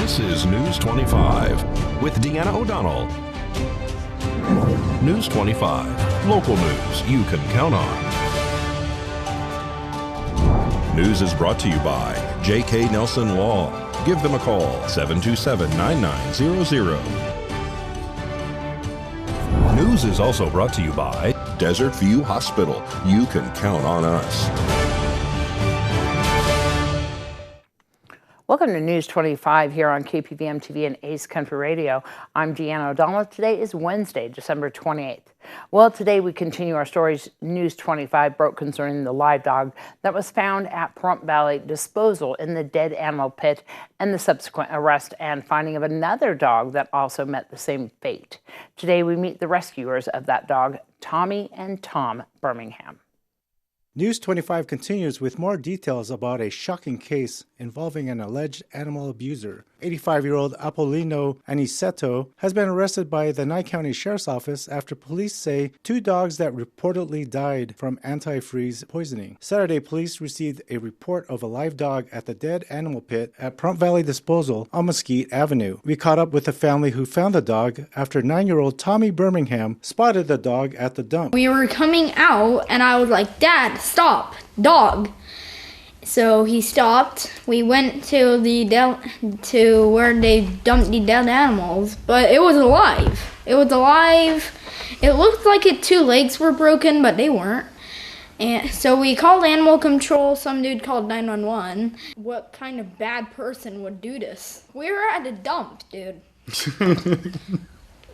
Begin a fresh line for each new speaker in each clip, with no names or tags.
This is News 25 with Deanna O'Donnell. News 25, local news you can count on. News is brought to you by J.K. Nelson Law. Give them a call, 727-9900. News is also brought to you by Desert View Hospital. You can count on us.
Welcome to News 25 here on KPVM TV and Ace Country Radio. I'm Deanna O'Donnell. Today is Wednesday, December 28th. Well, today we continue our stories. News 25 broke concerning the live dog that was found at Pahrump Valley disposal in the dead animal pit and the subsequent arrest and finding of another dog that also met the same fate. Today we meet the rescuers of that dog, Tommy and Tom Birmingham.
News 25 continues with more details about a shocking case involving an alleged animal abuser. 85-year-old Apollino Aniceto has been arrested by the Nye County Sheriff's Office after police say two dogs that reportedly died from antifreeze poisoning. Saturday, police received a report of a live dog at the dead animal pit at Pahrump Valley Disposal on Mesquite Avenue. We caught up with the family who found the dog after 9-year-old Tommy Birmingham spotted the dog at the dump.
We were coming out and I was like, "Dad, stop, dog." So he stopped. We went to to where they dumped the dead animals, but it was alive. It was alive. It looked like its two legs were broken, but they weren't. And so we called animal control. Some dude called 911. What kind of bad person would do this? We were at a dump, dude.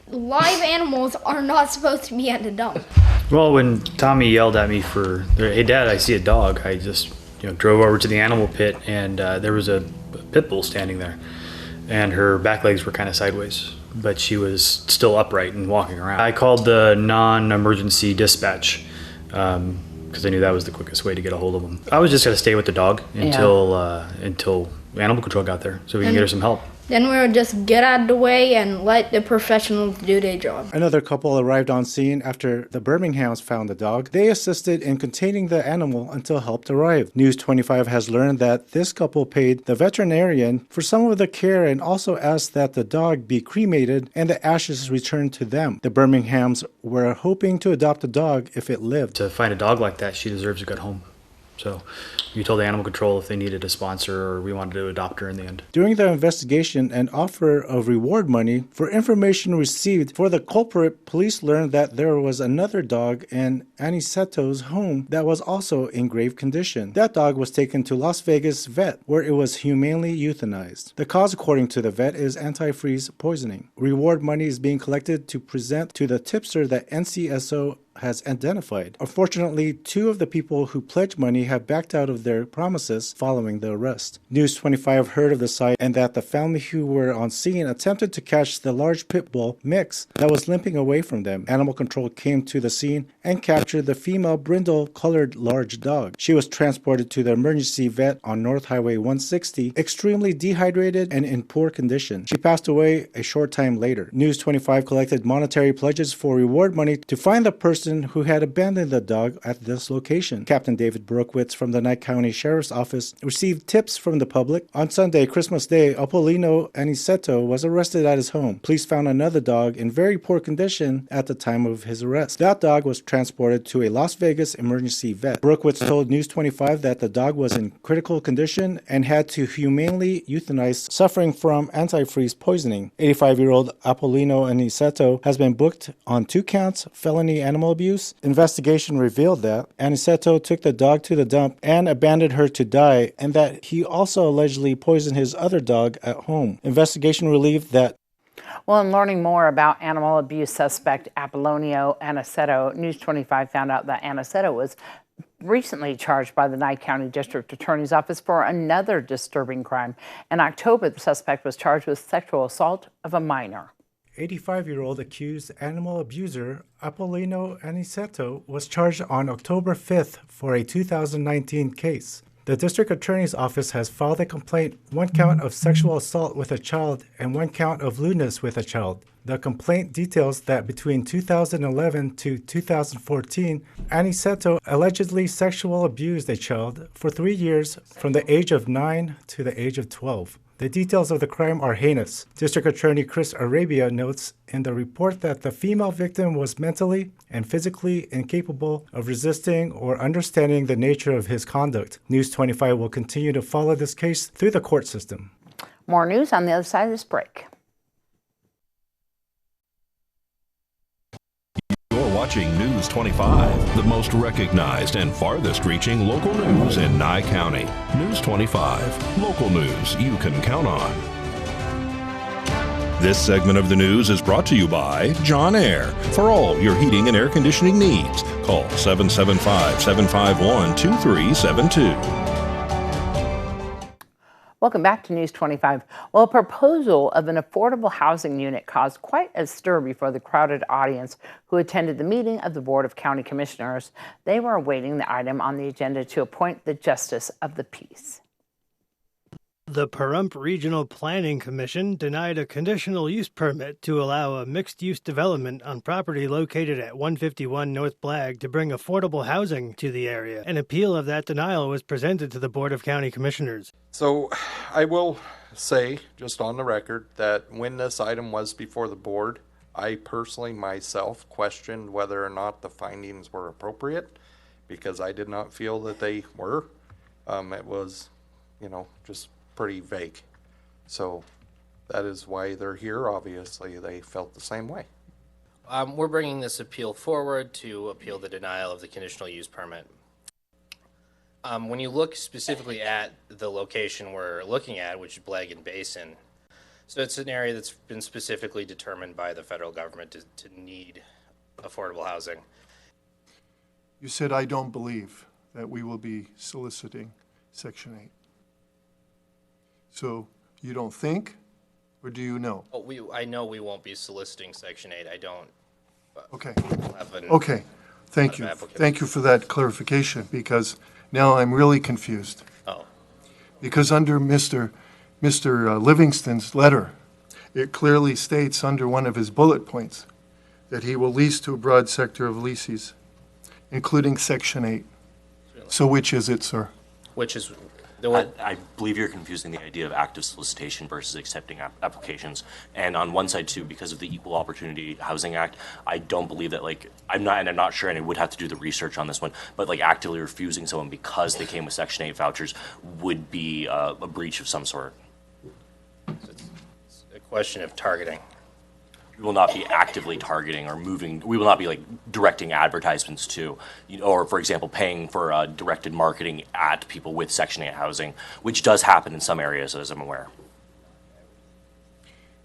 Live animals are not supposed to be at the dump.
Well, when Tommy yelled at me for, "Hey Dad, I see a dog," I just drove over to the animal pit, and there was a pit bull standing there, and her back legs were kind of sideways, but she was still upright and walking around. I called the non-emergency dispatch because I knew that was the quickest way to get a hold of them. I was just going to stay with the dog until animal control got there so we can get her some help.
Then we would just get out of the way and let the professionals do their job.
Another couple arrived on scene after the Birminghams found the dog. They assisted in containing the animal until help arrived. News 25 has learned that this couple paid the veterinarian for some of the care and also asked that the dog be cremated and the ashes returned to them. The Birminghams were hoping to adopt the dog if it lived.
To find a dog like that, she deserves a good home. So we told the animal control if they needed a sponsor or we wanted to adopt her in the end.
During the investigation, an offer of reward money for information received for the culprit, police learned that there was another dog in Aniceto's home that was also in grave condition. That dog was taken to Las Vegas vet, where it was humanely euthanized. The cause, according to the vet, is antifreeze poisoning. Reward money is being collected to present to the tipster that NCSO has identified. Unfortunately, two of the people who pledged money have backed out of their promises following the arrest. News 25 heard of the site and that the family who were on scene attempted to catch the large pit bull mix that was limping away from them. Animal control came to the scene and captured the female brindle-colored large dog. She was transported to the emergency vet on North Highway 160, extremely dehydrated and in poor condition. She passed away a short time later. News 25 collected monetary pledges for reward money to find the person who had abandoned the dog at this location. Captain David Brookwitz from the Nye County Sheriff's Office received tips from the public. On Sunday, Christmas Day, Apollino Aniceto was arrested at his home. Police found another dog in very poor condition at the time of his arrest. That dog was transported to a Las Vegas emergency vet. Brookwitz told News 25 that the dog was in critical condition and had to humanely euthanize, suffering from antifreeze poisoning. 85-year-old Apollino Aniceto has been booked on 2 counts, felony animal abuse. Investigation revealed that Aniceto took the dog to the dump and abandoned her to die, and that he also allegedly poisoned his other dog at home. Investigation revealed that.
Well, in learning more about animal abuse suspect Apollonio Aniceto, News 25 found out that Aniceto was recently charged by the Nye County District Attorney's Office for another disturbing crime. In October, the suspect was charged with sexual assault of a minor.
85-year-old accused animal abuser Apollino Aniceto was charged on October 5th for a 2019 case. The district attorney's office has filed a complaint, 1 count of sexual assault with a child and 1 count of lewdness with a child. The complaint details that between 2011 to 2014, Aniceto allegedly sexually abused a child for 3 years from the age of 9 to the age of 12. The details of the crime are heinous. District Attorney Chris Arabia notes in the report that the female victim was mentally and physically incapable of resisting or understanding the nature of his conduct. News 25 will continue to follow this case through the court system.
More news on the other side of this break.
You're watching News 25, the most recognized and farthest reaching local news in Nye County. News 25, local news you can count on. This segment of the news is brought to you by John Air. For all your heating and air conditioning needs, call 775-751-2372.
Welcome back to News 25. Well, a proposal of an affordable housing unit caused quite a stir before the crowded audience who attended the meeting of the Board of County Commissioners. They were awaiting the item on the agenda to appoint the Justice of the Peace.
The Pahrump Regional Planning Commission denied a conditional use permit to allow a mixed-use development on property located at 151 North Blagg to bring affordable housing to the area. An appeal of that denial was presented to the Board of County Commissioners.
So I will say, just on the record, that when this item was before the board, I personally myself questioned whether or not the findings were appropriate, because I did not feel that they were. It was, just pretty vague. So that is why they're here. Obviously, they felt the same way.
We're bringing this appeal forward to appeal the denial of the conditional use permit. When you look specifically at the location we're looking at, which is Blagg and Basin, so it's an area that's been specifically determined by the federal government to need affordable housing.
You said, I don't believe that we will be soliciting Section 8. So you don't think, or do you know?
I know we won't be soliciting Section 8. I don't.
Okay.
Have
Okay. Thank you. Thank you for that clarification, because now I'm really confused.
Oh.
Because under Mr. Livingston's letter, it clearly states under one of his bullet points that he will lease to a broad sector of leases, including Section 8. So which is it, sir?
Which is...
I believe you're confusing the idea of active solicitation versus accepting applications. And on one side, too, because of the Equal Opportunity Housing Act, I don't believe that, I'm not sure, and I would have to do the research on this one, but, actively refusing someone because they came with Section 8 vouchers would be a breach of some sort.
It's a question of targeting.
We will not be actively targeting or moving. We will not be directing advertisements to, or for example, paying for directed marketing at people with Section 8 housing, which does happen in some areas, as I'm aware.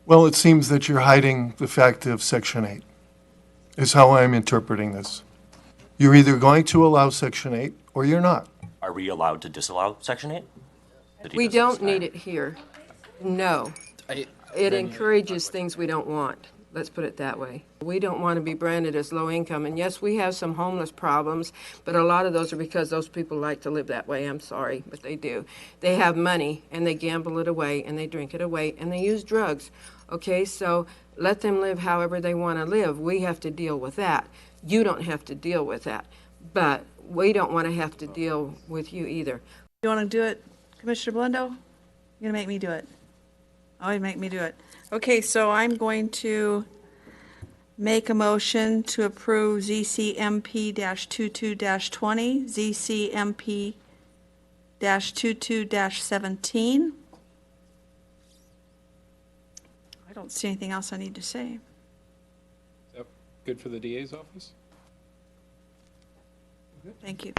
Well, it seems that you're hiding the fact of Section 8, is how I'm interpreting this. You're either going to allow Section 8 or you're not.
Are we allowed to disallow Section 8?
We don't need it here. No. It encourages things we don't want. Let's put it that way. We don't want to be branded as low income. And yes, we have some homeless problems, but a lot of those are because those people like to live that way. I'm sorry, but they do. They have money and they gamble it away and they drink it away and they use drugs. Okay, so let them live however they want to live. We have to deal with that. You don't have to deal with that. But we don't want to have to deal with you either.
You want to do it, Commissioner Blendo? You're going to make me do it. Oh, you make me do it. Okay, so I'm going to make a motion to approve ZCMP-22-20, ZCMP-22-17. I don't see anything else I need to say.
Is that good for the DA's office?
Thank you.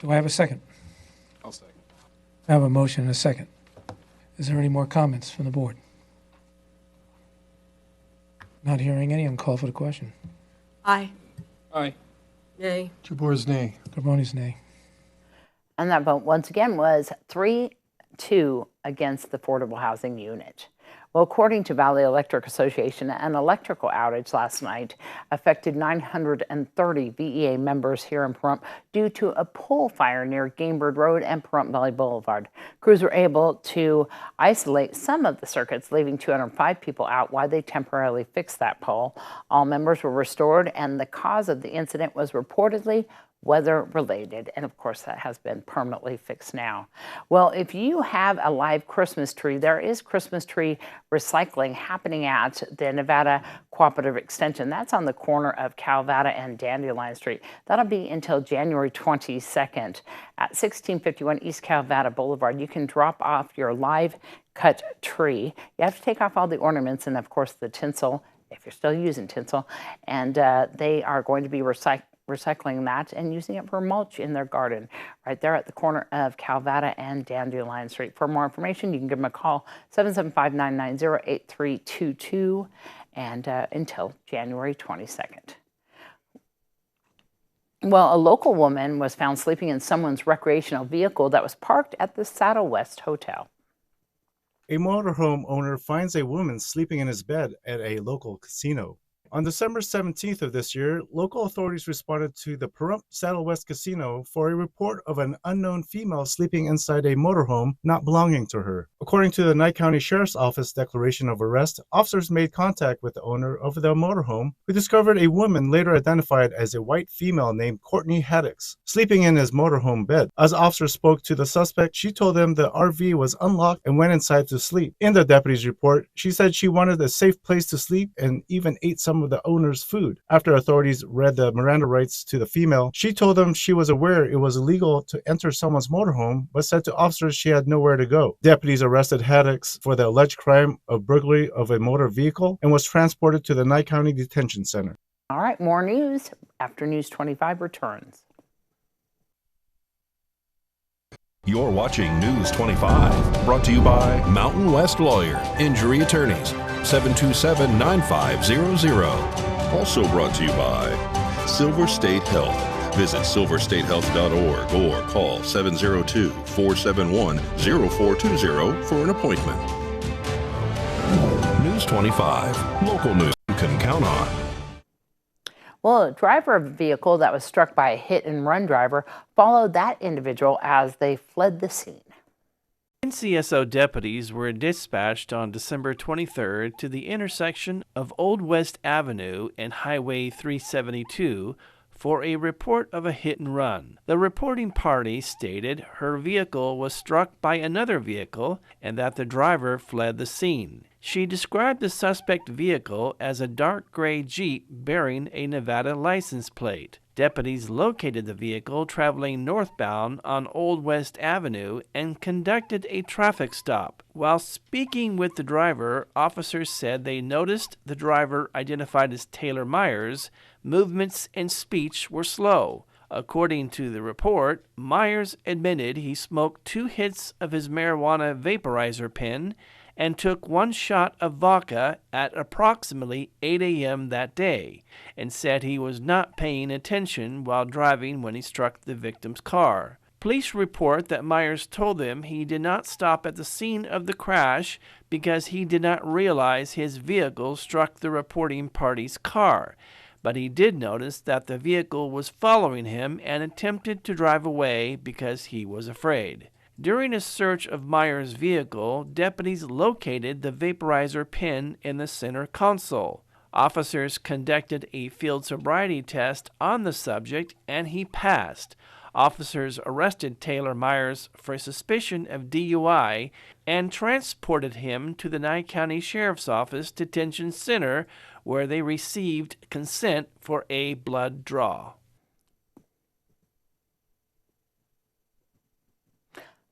Do I have a second?
I'll second.
I have a motion and a second. Is there any more comments from the board? Not hearing any, I'm called for the question.
Aye.
Aye.
Nay.
Jabor's nay.
Carboni's nay.
And that vote once again was 3-2 against the affordable housing unit. Well, according to Valley Electric Association, an electrical outage last night affected 930 VEA members here in Pahrump due to a pole fire near Gamebird Road and Pahrump Valley Boulevard. Crews were able to isolate some of the circuits, leaving 205 people out while they temporarily fixed that pole. All members were restored, and the cause of the incident was reportedly weather-related, and of course that has been permanently fixed now. Well, if you have a live Christmas tree, there is Christmas tree recycling happening at the Nevada Cooperative Extension. That's on the corner of Calvada and Dandelion Street. That'll be until January 22nd at 1651 East Calvada Boulevard. You can drop off your live cut tree. You have to take off all the ornaments and of course the tinsel, if you're still using tinsel, and they are going to be recycling that and using it for mulch in their garden right there at the corner of Calvada and Dandelion Street. For more information, you can give them a call, 775-990-8322, and until January 22nd. Well, a local woman was found sleeping in someone's recreational vehicle that was parked at the Saddle West Hotel.
A motorhome owner finds a woman sleeping in his bed at a local casino. On December 17th of this year, local authorities responded to the Pahrump Saddle West Casino for a report of an unknown female sleeping inside a motorhome not belonging to her. According to the Nye County Sheriff's Office declaration of arrest, officers made contact with the owner of the motorhome, who discovered a woman later identified as a white female named Courtney Haddix, sleeping in his motorhome bed. As officers spoke to the suspect, she told them the RV was unlocked and went inside to sleep. In the deputy's report, she said she wanted a safe place to sleep and even ate some of the owner's food. After authorities read the Miranda rights to the female, she told them she was aware it was illegal to enter someone's motorhome, but said to officers she had nowhere to go. Deputies arrested Haddix for the alleged crime of burglary of a motor vehicle and was transported to the Nye County Detention Center.
All right, more news after News 25 returns.
You're watching News 25, brought to you by Mountain West Lawyer, Injury Attorneys, 727-9500. Also brought to you by Silver State Health. Visit silverstatehealth.org or call 702-471-0420 for an appointment. News 25, local news you can count on.
Well, a driver of a vehicle that was struck by a hit-and-run driver followed that individual as they fled the scene.
NCSO deputies were dispatched on December 23rd to the intersection of Old West Avenue and Highway 372 for a report of a hit-and-run. The reporting party stated her vehicle was struck by another vehicle and that the driver fled the scene. She described the suspect vehicle as a dark gray Jeep bearing a Nevada license plate. Deputies located the vehicle traveling northbound on Old West Avenue and conducted a traffic stop. While speaking with the driver, officers said they noticed the driver, identified as Taylor Myers, movements and speech were slow. According to the report, Myers admitted he smoked 2 hits of his marijuana vaporizer pen and took 1 shot of vodka at approximately 8 a.m. that day, and said he was not paying attention while driving when he struck the victim's car. Police report that Myers told them he did not stop at the scene of the crash because he did not realize his vehicle struck the reporting party's car, but he did notice that the vehicle was following him and attempted to drive away because he was afraid. During a search of Myers' vehicle, deputies located the vaporizer pen in the center console. Officers conducted a field sobriety test on the subject and he passed. Officers arrested Taylor Myers for suspicion of DUI and transported him to the Nye County Sheriff's Office Detention Center, where they received consent for a blood draw.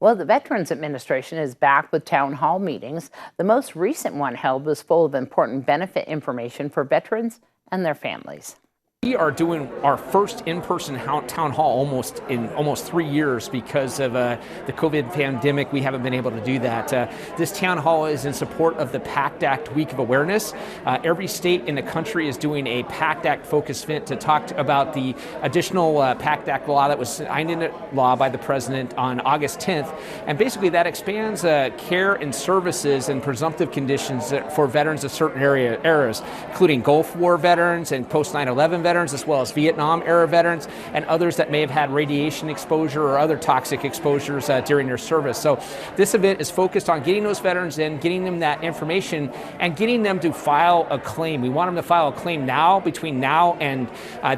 Well, the Veterans Administration is back with town hall meetings. The most recent one held was full of important benefit information for veterans and their families.
We are doing our first in-person town hall in almost 3 years because of the COVID pandemic. We haven't been able to do that. This town hall is in support of the PACT Act Week of Awareness. Every state in the country is doing a PACT Act focus event to talk about the additional PACT Act law that was signed into law by the president on August 10th. And basically that expands care and services and presumptive conditions for veterans of certain eras, including Gulf War veterans and post 9/11 veterans, veterans as well as Vietnam-era veterans and others that may have had radiation exposure or other toxic exposures during their service. So this event is focused on getting those veterans in, getting them that information, and getting them to file a claim. We want them to file a claim now, between now and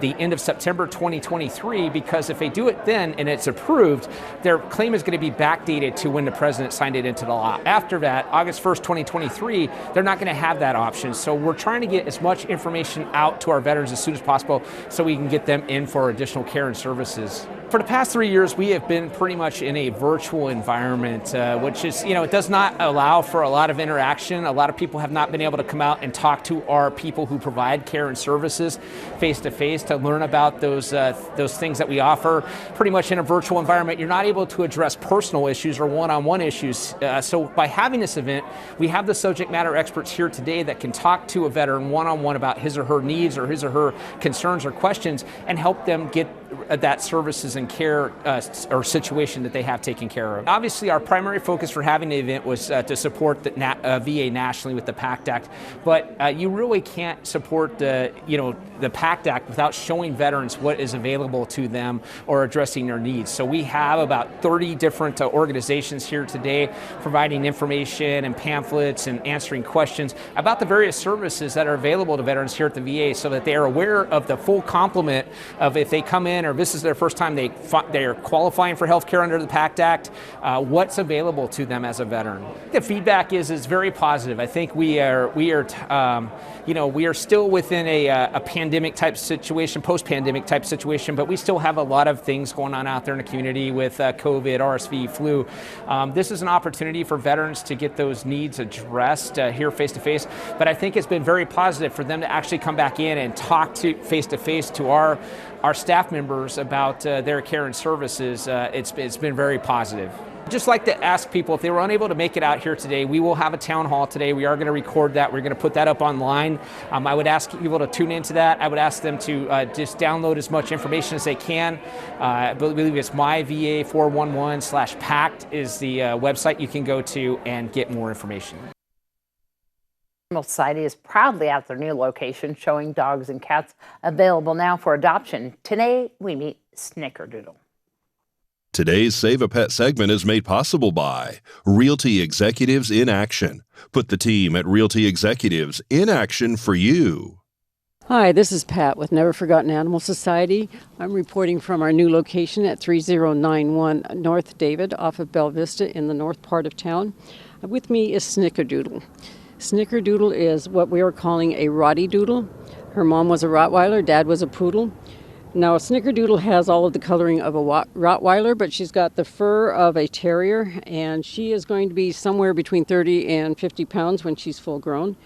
the end of September 2023, because if they do it then and it's approved, their claim is going to be backdated to when the president signed it into the law. After that, August 1st, 2023, they're not going to have that option. So we're trying to get as much information out to our veterans as soon as possible so we can get them in for additional care and services. For the past 3 years, we have been pretty much in a virtual environment, which is, it does not allow for a lot of interaction. A lot of people have not been able to come out and talk to our people who provide care and services face to face to learn about those things that we offer. Pretty much in a virtual environment, you're not able to address personal issues or one-on-one issues. So by having this event, we have the subject matter experts here today that can talk to a veteran one-on-one about his or her needs or his or her concerns or questions and help them get that services and care or situation that they have taken care of. Obviously, our primary focus for having the event was to support the VA nationally with the PACT Act, but you really can't support the PACT Act without showing veterans what is available to them or addressing their needs. So we have about 30 different organizations here today providing information and pamphlets and answering questions about the various services that are available to veterans here at the VA so that they are aware of the full complement of if they come in or this is their first time they are qualifying for health care under the PACT Act, what's available to them as a veteran. The feedback is very positive. I think we are still within a pandemic type situation, post-pandemic type situation, but we still have a lot of things going on out there in the community with COVID, RSV, flu. This is an opportunity for veterans to get those needs addressed here face to face, but I think it's been very positive for them to actually come back in and talk to face to our staff members about their care and services. It's been very positive. Just like to ask people if they were unable to make it out here today, we will have a town hall today. We are going to record that. We're going to put that up online. I would ask people to tune into that. I would ask them to just download as much information as they can. I believe it's myva411/PACT is the website you can go to and get more information.
Animal Society is proudly at their new location, showing dogs and cats available now for adoption. Today, we meet Snickerdoodle.
Today's Save a Pet segment is made possible by Realty Executives in Action. Put the team at Realty Executives in action for you.
Hi, this is Pat with Never Forgotten Animal Society. I'm reporting from our new location at 3091 North David off of Bella Vista in the north part of town. With me is Snickerdoodle. Snickerdoodle is what we are calling a Rottie Doodle. Her mom was a Rottweiler, dad was a Poodle. Now, Snickerdoodle has all of the coloring of a Rottweiler, but she's got the fur of a Terrier, and she is going to be somewhere between 30 and 50 pounds when she's full grown.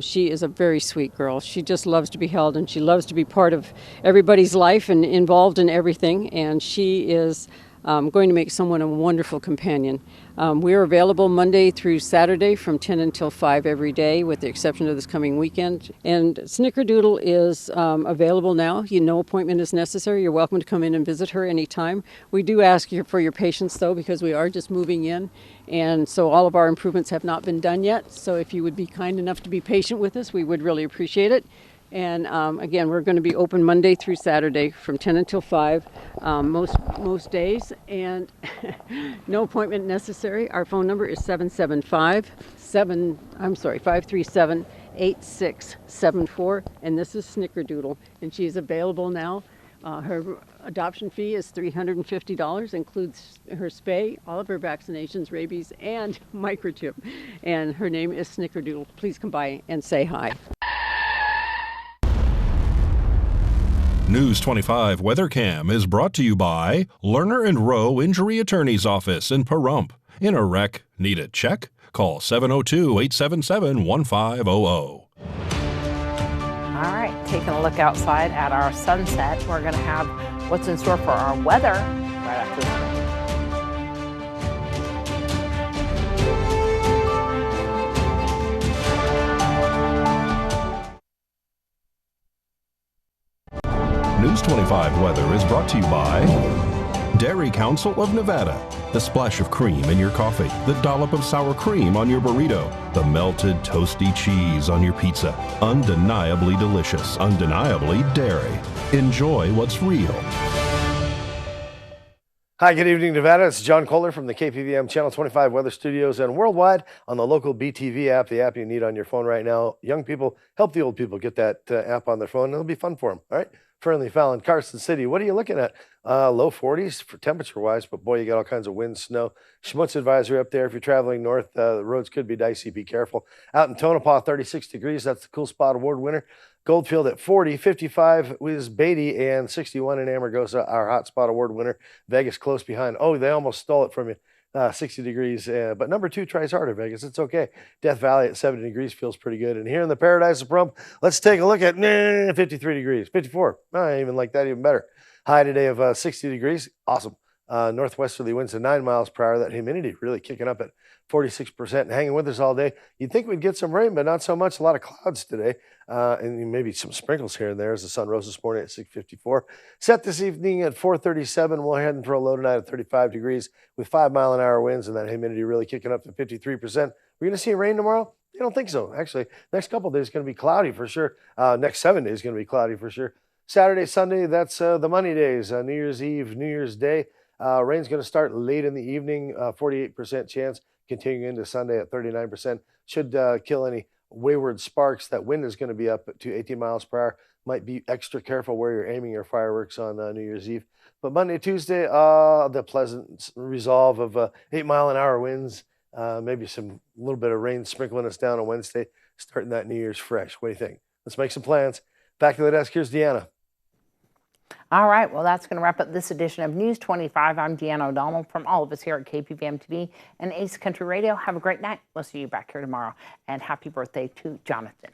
She is a very sweet girl. She just loves to be held, and she loves to be part of everybody's life and involved in everything, and she is going to make someone a wonderful companion. We are available Monday through Saturday from 10 until 5 every day, with the exception of this coming weekend. And Snickerdoodle is available now. No appointment is necessary. You're welcome to come in and visit her anytime. We do ask you for your patience, though, because we are just moving in, and so all of our improvements have not been done yet. So if you would be kind enough to be patient with us, we would really appreciate it. And again, we're going to be open Monday through Saturday from 10 until 5 most days, and no appointment necessary. Our phone number is 537-8674, and this is Snickerdoodle, and she's available now. Her adoption fee is $350, includes her spay, all of her vaccinations, rabies, and microchip. And her name is Snickerdoodle. Please come by and say hi.
News 25 WeatherCam is brought to you by Lerner and Rowe Injury Attorney's Office in Pahrump. In a wreck, need a check? Call 702-877-1500.
All right, taking a look outside at our sunset. We're going to have what's in store for our weather right after this break.
News 25 weather is brought to you by Dairy Council of Nevada. The splash of cream in your coffee, the dollop of sour cream on your burrito. The melted toasty cheese on your pizza. Undeniably delicious. Undeniably dairy. Enjoy what's real.
Hi, good evening, Nevada. It's John Kohler from the KPVM Channel 25 Weather Studios and worldwide on the local BTV app, the app you need on your phone right now. Young people, help the old people get that app on their phone. It'll be fun for them, all right? Fernley, Fallon, Carson City. What are you looking at? Low 40s for temperature-wise, but boy, you got all kinds of wind, snow. Schmutz advisory up there. If you're traveling north, the roads could be dicey. Be careful. Out in Tonopah, 36 degrees. That's the Cool Spot Award winner. Goldfield at 40, 55 was Beatty, and 61 in Amargosa, our Hot Spot Award winner. Vegas close behind. Oh, they almost stole it from you. 60 degrees, but number 2 tries harder, Vegas. It's okay. Death Valley at 70 degrees feels pretty good. And here in the Paradise of Pahrump, let's take a look at 53 degrees, 54. I even like that even better. High today of 60 degrees. Awesome. Northwesterly winds at 9 miles per hour. That humidity really kicking up at 46% and hanging with us all day. You'd think we'd get some rain, but not so much. A lot of clouds today, and maybe some sprinkles here and there as the sun rose this morning at 6:54. Set this evening at 4:37. We're heading for a low tonight at 35 degrees with 5-mile-an-hour winds and that humidity really kicking up to 53%. We're going to see rain tomorrow? I don't think so. Actually, next couple of days is going to be cloudy for sure. Next 7 days is going to be cloudy for sure. Saturday, Sunday, that's the money days. New Year's Eve, New Year's Day. Rain's going to start late in the evening, 48% chance, continuing into Sunday at 39%. Should kill any wayward sparks. That wind is going to be up to 18 miles per hour. Might be extra careful where you're aiming your fireworks on New Year's Eve. But Monday, Tuesday, the pleasant resolve of 8-mile-an-hour winds. Maybe some little bit of rain sprinkling us down on Wednesday, starting that New Year's fresh. What do you think? Let's make some plans. Back to the desk. Here's Deanna.
All right, well, that's going to wrap up this edition of News 25. I'm Deanna O'Donnell from all of us here at KPVM TV and Ace Country Radio. Have a great night. We'll see you back here tomorrow. And happy birthday to Jonathan.